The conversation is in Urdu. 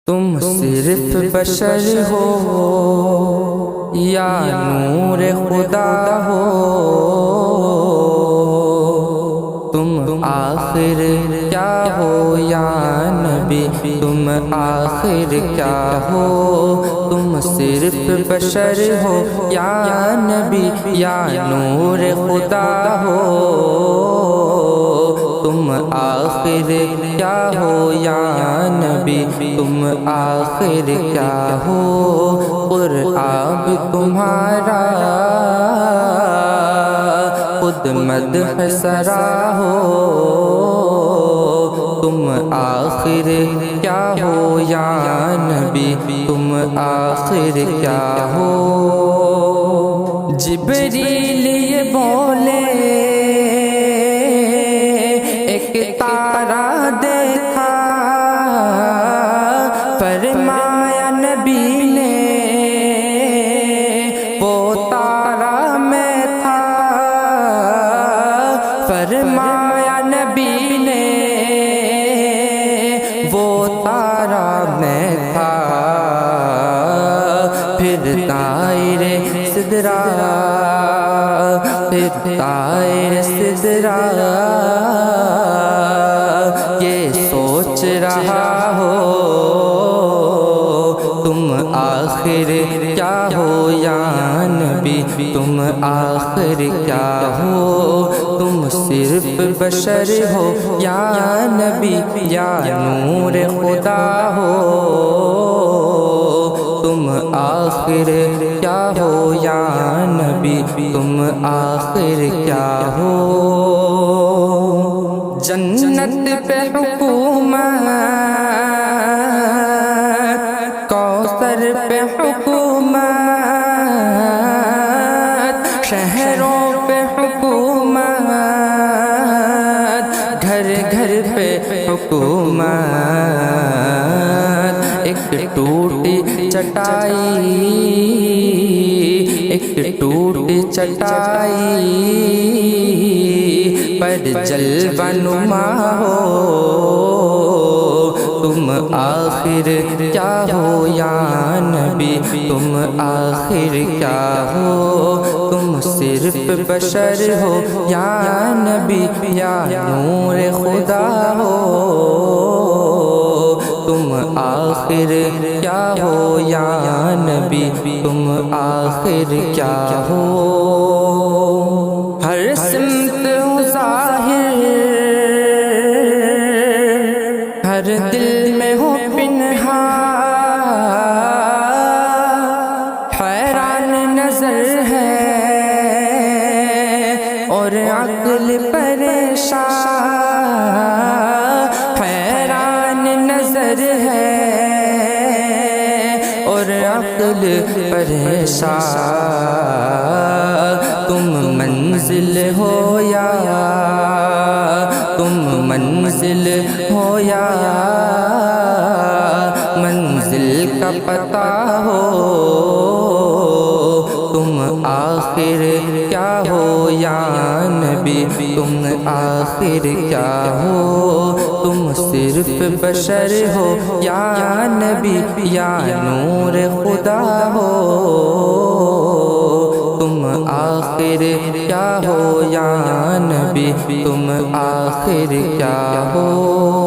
تم صرف بشر ہو یا نور خدا ہو، تم آخر کیا ہو یا نبی، تم آخر کیا ہو؟ تم صرف بشر ہو یا نبی یا نور خدا ہو، تم آخر کیا ہو یا نبی، تم آخر کیا ہو؟ قرآن تمہارا خود مدح سرا ہو، تم آخر کیا ہو یا نبی، تم آخر کیا ہو؟ جبریل یہ بولے ایک تارا دیکھا، فرمایا نبی نے وہ تارا میں تھا، فرمایا نبی نے وہ تارا میں تھا، پھر طائر سدرا، پھر طائر سدرا یہ سوچ رہا ہو، تم آخر کیا ہو یا نبی، تم آخر کیا ہو؟ تم صرف بشر ہو یا نبی یا نور خدا ہو، تم آخر کیا ہو یا نبی، تم آخر کیا ہو؟ جنت پہ حکومت، کوثر پہ حکومت، شہروں پہ حکومت، گھر گھر پہ حکومت، ایک ٹوٹی چٹائی، ایک ٹوٹی چٹائی پر جلوہ نما ہو، تم آخر کیا ہو یا نبی، تم آخر کیا ہو؟ تم صرف بشر ہو یا نبی یا نور خدا ہو، تم آخر کیا ہو یا نبی، تم آخر کیا ہو؟ ہر سمت ہو ظاہر، ہر دل میں ہو پنہا، حیران نظر ہے اور عقل پریشان، حیران نظر ہے اور عقل پریشان، تم منزل ہو یا، تم منزل ہو یا منزل کا پتہ ہو، تم آخر کیا ہو یا نبی، تم آخر کیا ہو؟ تم صرف بشر ہو یا نبی یا نور خدا ہو، تم آخر کیا ہو یا نبی، تم آخر کیا ہو؟